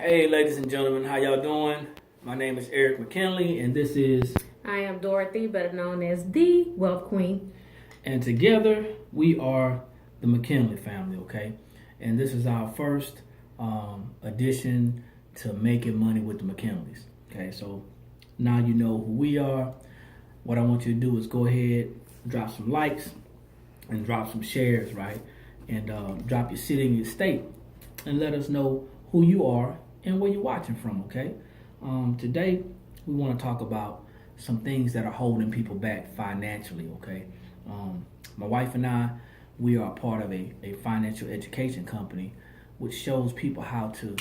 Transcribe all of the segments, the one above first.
Hey, ladies and gentlemen, how y'all doing? My name is Eric McKinley, and this is. I am Dorothy, better known as the Wealth Queen. And together we are the McKinley family, okay? And this is our first addition to Making Money with the McKinleys, okay? So now you know who we are. What I want you to do is go ahead, drop some likes, and drop some shares, right? And drop your city and your state, and let us know who you are and where you're watching from, okay? Today, we want to talk about some things that are holding people back financially, okay? My wife and I, we are part of a financial education company which shows people how to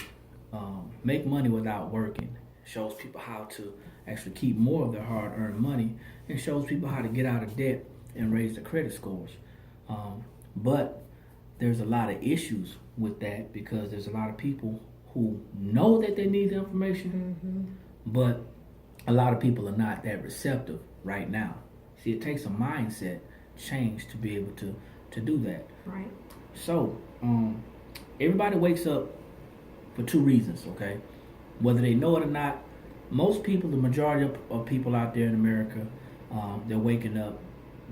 make money without working, shows people how to actually keep more of their hard-earned money, and shows people how to get out of debt and raise their credit scores. But there's a lot of issues with that because there's a lot of people who know that they need the information, but a lot of people are not that receptive right now. See, it takes a mindset change to be able to do that. Right. So, everybody wakes up for two reasons, okay? Whether they know it or not, most people, the majority of people out there in America, they're waking up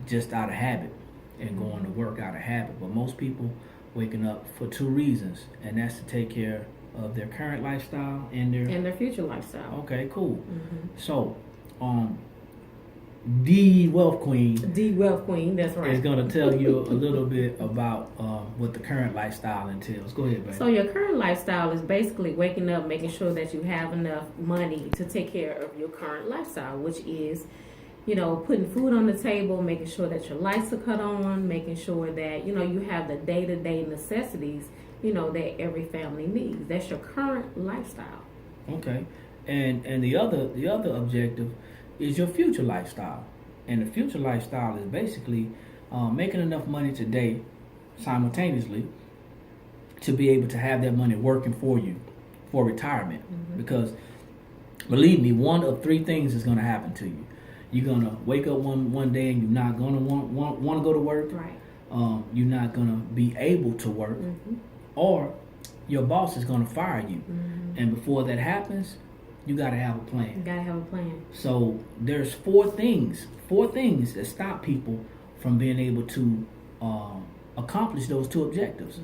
just out of habit and going to work out of habit. But most people waking up for two reasons, and that's to take care of their current lifestyle and their future lifestyle. Okay, cool. So, the Wealth Queen, that's right, is going to tell you a little bit about what the current lifestyle entails. Go ahead, baby. So your current lifestyle is basically waking up, making sure that you have enough money to take care of your current lifestyle, which is, putting food on the table, making sure that your lights are cut on, making sure that, you have the day-to-day necessities, that every family needs. That's your current lifestyle. Okay. And the other objective is your future lifestyle. And the future lifestyle is basically making enough money today simultaneously to be able to have that money working for you for retirement. Because believe me, one of three things is going to happen to you. You're going to wake up one day and you're not going to want to go to work. Right. You're not going to be able to work. Or your boss is going to fire you. And before that happens, you got to have a plan. You got to have a plan. So there's four things that stop people from being able to accomplish those two objectives.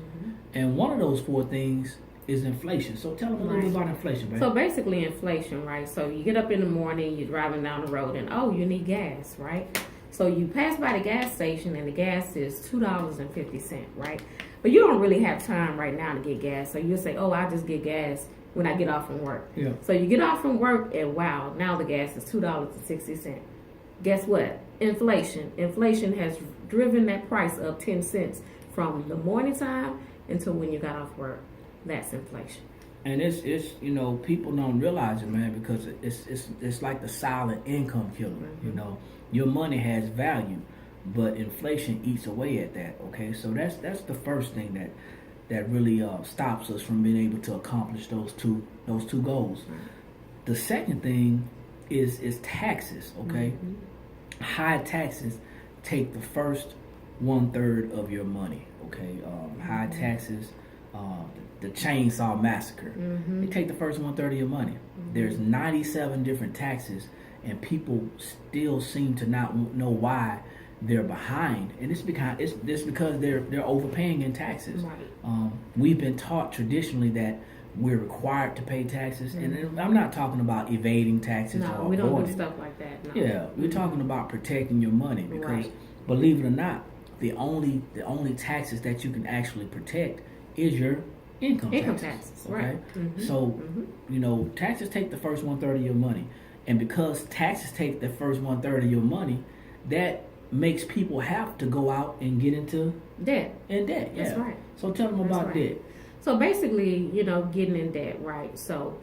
And one of those four things is inflation. So tell them a little bit about inflation, baby. So basically inflation, right? So you get up in the morning, you're driving down the road, and you need gas, right? So you pass by the gas station, and the gas is $2.50, right? But you don't really have time right now to get gas. So you'll say, I'll just get gas when I get off from work. Yeah. So you get off from work, and wow, now the gas is $2.60. Guess what? Inflation. Inflation has driven that price up 10 cents from the morning time until when you got off work. That's inflation. And it's people don't realize it, man, because it's like the silent income killer. Your money has value, but inflation eats away at that. Okay, so that's the first thing that really stops us from being able to accomplish those two goals. The second thing is taxes. Okay, high taxes take the first 1/3 of your money. Okay, high taxes. The chainsaw massacre. They take the first 1/3 of your money. There's 97 different taxes, and people still seem to not know why they're behind, and it's because they're overpaying in taxes. Right. We've been taught traditionally that we're required to pay taxes, and I'm not talking about evading taxes. No, we don't do stuff like that. No. Yeah, we're talking about protecting your money because, believe it or not, the only taxes that you can actually protect is your income taxes. Okay, right. So taxes take the first 1/3 of your money, and because taxes take the first 1/3 of your money, that makes people have to go out and get into debt. Yeah. That's right. So tell them about debt. So basically, getting in debt, right? So,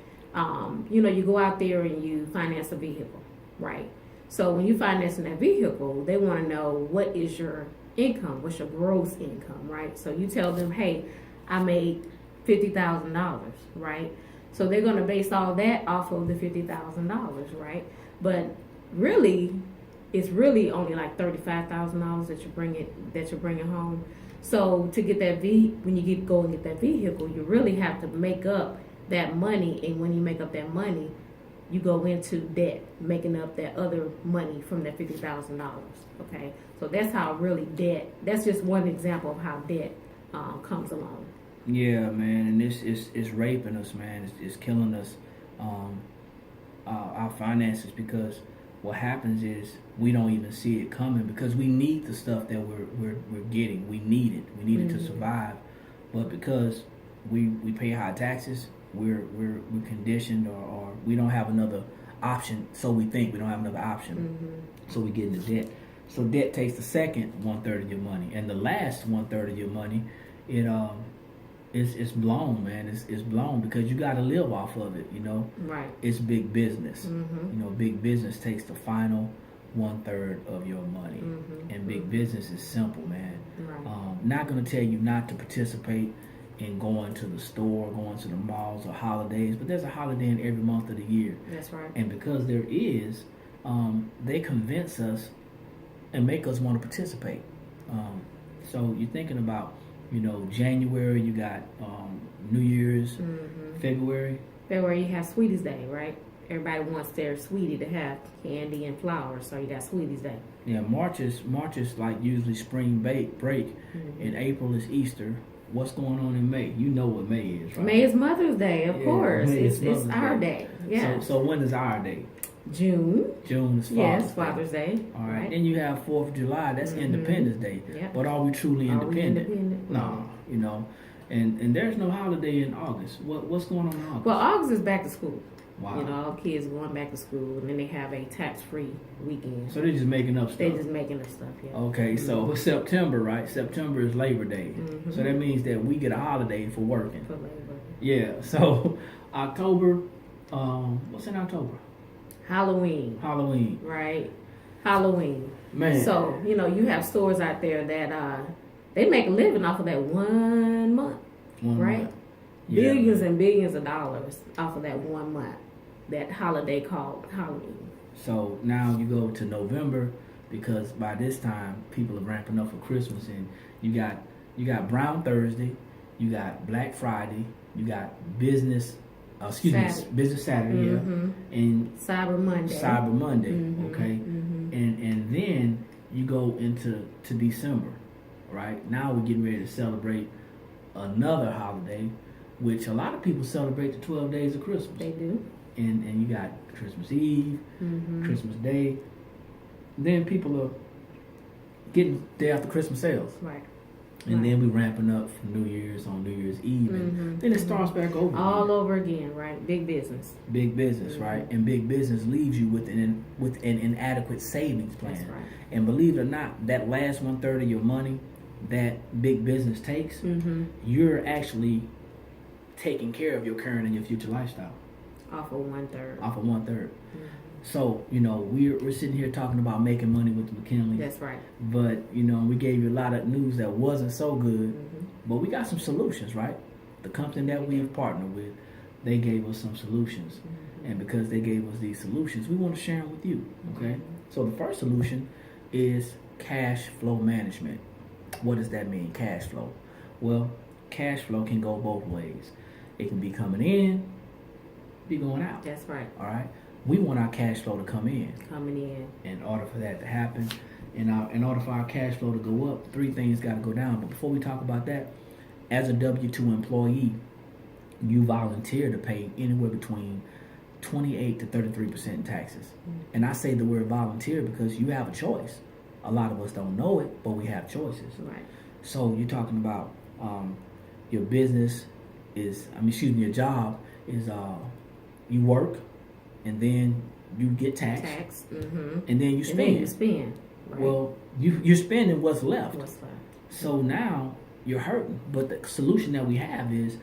you go out there and you finance a vehicle, right? So when you financing that vehicle, they want to know what is your income, what's your gross income, right? So you tell them, hey, I made $50,000, right? So they're going to base all that off of the $50,000, right? But really, it's really only like $35,000 that you're bringing home. So to get that when you go and get that vehicle, you really have to make up that money, and when you make up that money, you go into debt, making up that other money from that $50,000. Okay, so that's how really debt. That's just one example of how debt comes along. Yeah, man, and it's raping us, man. It's killing us, our finances, because what happens is we don't even see it coming, because we need the stuff that we're getting. We need it. We need it to survive, but because we pay high taxes, we're conditioned, or we don't have another option. So we think we don't have another option, so we get into debt. So debt takes the second 1/3 of your money, and the last 1/3 of your money, it's blown, man. It's blown because you got to live off of it. Right. It's big business. Big business takes the final 1/3 of your money, and big business is simple, man. Right. Not gonna tell you not to participate in going to the store, going to the malls or holidays, but there's a holiday in every month of the year. That's right. And because there is, they convince us and make us want to participate. So you're thinking about, January, you got New Year's, February. February, you have Sweeties Day, right? Everybody wants their sweetie to have candy and flowers, so you got Sweeties Day. Yeah, March is like usually spring break. In April is Easter. What's going on in May? You know what May is, right? May is Mother's Day, of course. It's our day. Yeah. So when is our day? June. June is Father's Yes, Father's Day. All right. Then you have 4th of July. That's Independence Day. Yep. But are we truly independent? No. And there's no holiday in August. What's going on in August? Well, August is back to school. Wow. All kids going back to school, and then they have a tax-free weekend. So they're just making up stuff. They're just making up stuff, yeah. Okay, so September, right? September is Labor Day. So that means that we get a holiday for working. For labor. Yeah, so October, what's in October? Halloween. Right? Halloween. Man. So, you have stores out there that they make a living off of that 1 month, right? Month. Yeah. Billions and billions of dollars off of that 1 month, that holiday called Halloween. So now you go to November, because by this time people are ramping up for Christmas, and you got Brown Thursday, you got Black Friday, you got Business Saturday, and Cyber Monday. Okay, and then you go into December, right? Now we're getting ready to celebrate another holiday, which a lot of people celebrate the 12 days of Christmas. They do. And you got Christmas Eve, Christmas Day. Then people are getting day after Christmas sales. Right. And then we ramping up for New Year's on New Year's Eve. And then it starts back over. All over again, right? Big business. Big business, right? And big business leaves you with an inadequate savings plan. That's right. And believe it or not, that last 1/3 of your money that big business takes, you're actually taking care of your current and your future lifestyle. Off of 1/3. Off of 1/3. So, we're sitting here talking about making money with the McKinleys. That's right. But, we gave you a lot of news that wasn't so good. But we got some solutions, right? The company that we've partnered with, they gave us some solutions. And because they gave us these solutions, we want to share them with you, okay? So the first solution is cash flow management. What does that mean, cash flow? Well, cash flow can go both ways. It can be coming in, be going out. That's right. All right? We want our cash flow to come in. Coming in. In order for that to happen, in order for our cash flow to go up, 3 things got to go down. But before we talk about that, as a W-2 employee, you volunteer to pay anywhere between 28 to 33% in taxes. And I say the word volunteer because you have a choice. A lot of us don't know it, but we have choices. Right. So you're talking about your business your job is you work, and then you get taxed. And then you spend. Right. Well, you're spending what's left. What's left. So now you're hurting. But the solution that we have is,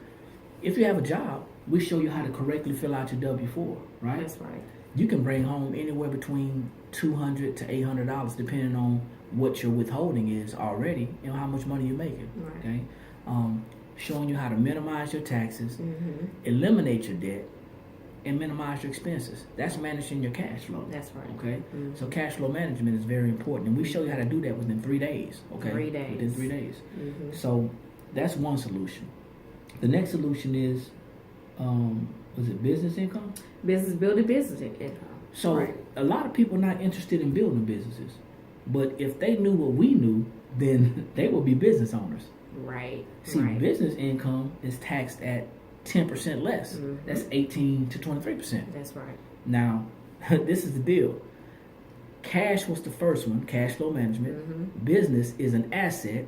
if you have a job, we show you how to correctly fill out your W-4, right? That's right. You can bring home anywhere between $200 to $800, depending on what your withholding is already and how much money you're making. Right. Okay, showing you how to minimize your taxes, eliminate your debt, and minimize your expenses. That's managing your cash flow. That's right. Okay, so cash flow management is very important, and we show you how to do that within 3 days. Okay, 3 days. Within 3 days. So that's one solution. The next solution is Was it business income? Business building business income. So Right. a lot of people not interested in building businesses, but if they knew what we knew, then they would be business owners. Right. See, right. business income is taxed at 10% less. That's 18 to 23%. That's right. Now, this is the deal. Cash was the first one, cash flow management. Business is an asset,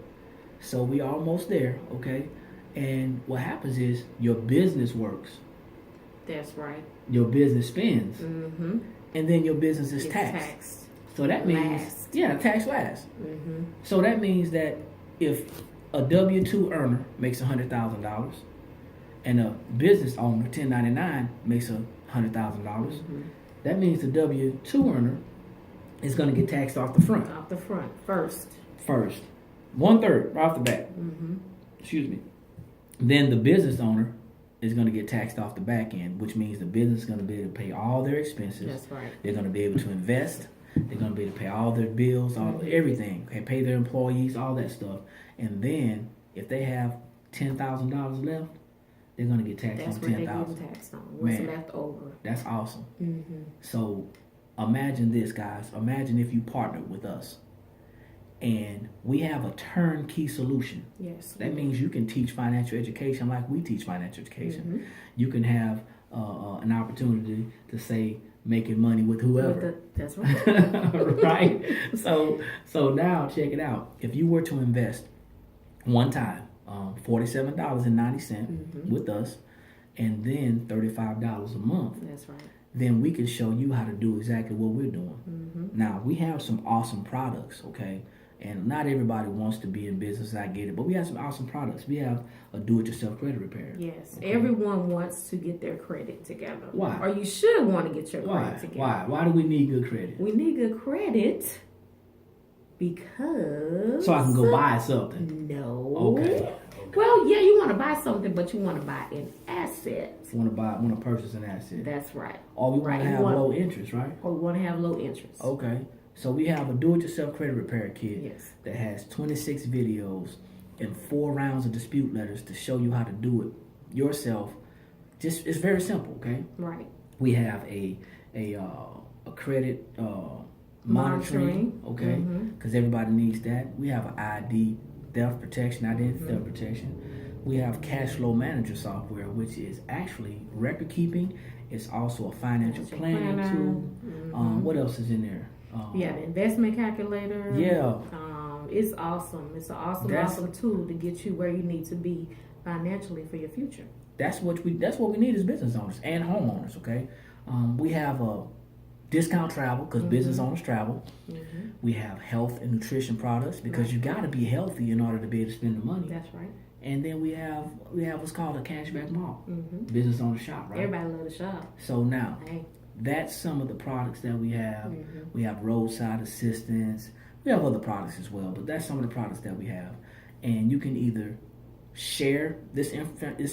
so we almost there, okay? And what happens is your business works, That's right. your business spends, Mm-hmm. and then your business is It's taxed. taxed. So that means, Last. yeah, tax last. Mm-hmm. So that means that if a W-2 earner makes $100,000 and a business owner, 1099, makes $100,000, that means the W-2 earner is going to get taxed off the front Off the front first. first. 1/3 right off the bat. Excuse me. Then the business owner is going to get taxed off the back end, which means the business is going to be able to pay all their expenses. That's right. They're going to be able to invest. They're going to be able to pay all their bills, everything. Okay, pay their employees, all that stuff. And then if they have $10,000 left, they're going to get taxed That's on what they're $10,000. getting taxed on. What's Man. left over. That's awesome. Mm-hmm. So imagine this, guys. Imagine if you partnered with us and we have a turnkey solution. Yes. That means you can teach financial education like we teach financial education. You can have an opportunity to say making money with whoever. That's right. Right? So now check it out. If you were to invest one time, $47.90 with us, and then $35 a month, That's right. then we can show you how to do exactly what we're doing. Now, we have some awesome products, okay? And not everybody wants to be in business, I get it, but we have some awesome products. We have a do-it-yourself credit repair. Yes. Okay? Everyone wants to get their credit together. Why? Or you should want to get your Why? credit together. Why do we need good credit? We need good credit because... So I can go buy something. No. Okay. Well, yeah, you want to buy something, but you want to buy an asset. Want to purchase an asset. That's right. Or we want Right. to have low interest, right? Or we want to have low interest. Okay. So we have a do-it-yourself credit repair kit Yes. that has 26 videos and 4 rounds of dispute letters to show you how to do it yourself. Just it's very simple, okay? Right. We have a credit monitoring, okay? Because everybody needs that. We have an ID theft protection, identity theft protection. We have cash flow manager software, which is actually record keeping. It's also a financial planning tool. What else is in there? We have an investment calculator. Yeah. It's awesome. It's an awesome tool to get you where you need to be financially for your future. That's what we need as business owners and homeowners. Okay, we have a discount travel because business owners travel. We have health and nutrition products because you got to be healthy in order to be able to spend the money. That's right. And then we have what's called a cashback mall. Business owners shop, right? Everybody loves to shop. So now. Hey. That's some of the products that we have. We have roadside assistance. We have other products as well, but that's some of the products that we have. And you can either share this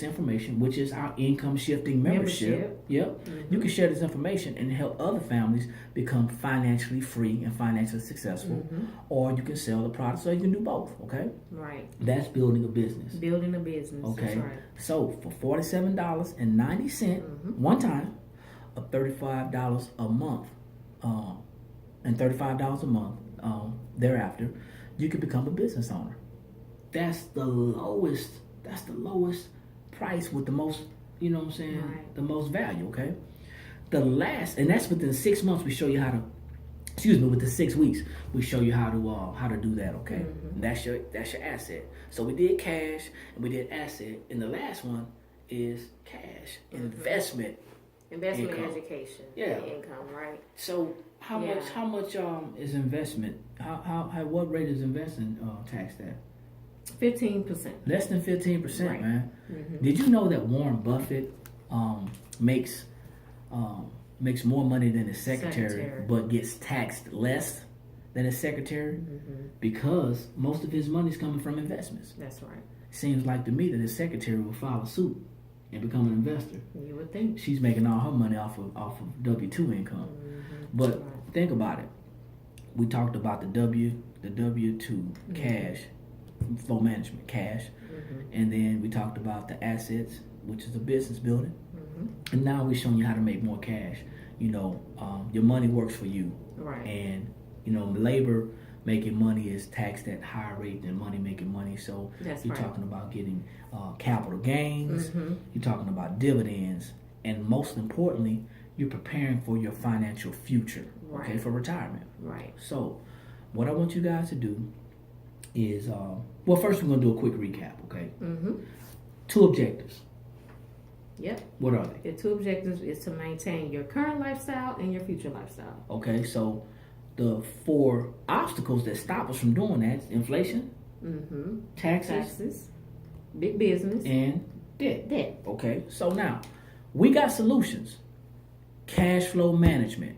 information, which is our income shifting membership. Yep. You can share this information and help other families become financially free and financially successful. Or you can sell the products, or you can do both. Okay. Right. That's building a business. Building a business. Okay. That's right. So for $47.90 one time, of $35 a month, and $35 a month thereafter, you can become a business owner. That's the lowest price with the most, you know what I'm saying, Right. the most value, okay? And that's within 6 months we show you how to, within 6 weeks we show you how to do that, okay? And that's your asset. So we did cash and we did asset, and the last one is cash, investment income. Education, Yeah. income, right? So how much is investment? What rate is investment taxed at? 15%. Less than 15%, Right. man. Did you know that Warren Buffett makes more money than his secretary, but gets taxed less than his secretary because most of his money is coming from investments? That's right. Seems like to me that his secretary will file a suit and become an investor. You would think. She's making all her money off of W-2 income. But think about it. We talked about the W-2 cash flow management, cash, and then we talked about the assets, which is a business building, And now we're showing you how to make more cash. Your money works for you. Right. And, labor making money is taxed at higher rate than money making money. So you're talking about getting capital gains. You're talking about dividends. And most importantly, you're preparing for your financial future, okay, for retirement. Right. So what I want you guys to do is, first we're going to do a quick recap, okay? 2 objectives. Yep. What are they? The 2 objectives is to maintain your current lifestyle and your future lifestyle. Okay, so the 4 obstacles that stop us from doing that is inflation, taxes, big business, and debt. Debt. Okay, so now we got solutions. Cash flow management.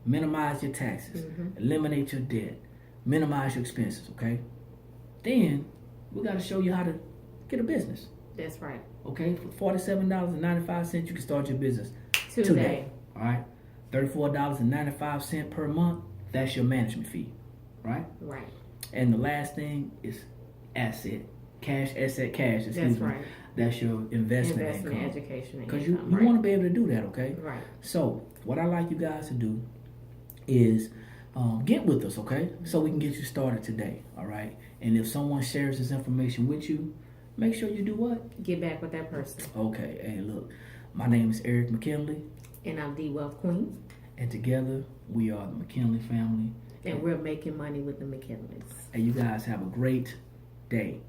Minimize your taxes. Eliminate your debt. Minimize your expenses, okay? Then we got to show you how to get a business. That's right. Okay, for $47.95, you can start your business today. All right, $34.95 per month. That's your management fee, right? Right. And the last thing is asset cash. Excuse That's me. Right. That's your investment income. Education, because you want to be able to do that. Okay. Right. So what I like you guys to do is get with us, okay? So we can get you started today. All right. And if someone shares this information with you, make sure you do what? Get back with that person. Okay. Hey, look, my name is Eric McKinley. And I'm the Wealth Queen. And together, we are the McKinley family. And we're making money with the McKinleys. And you guys have a great day.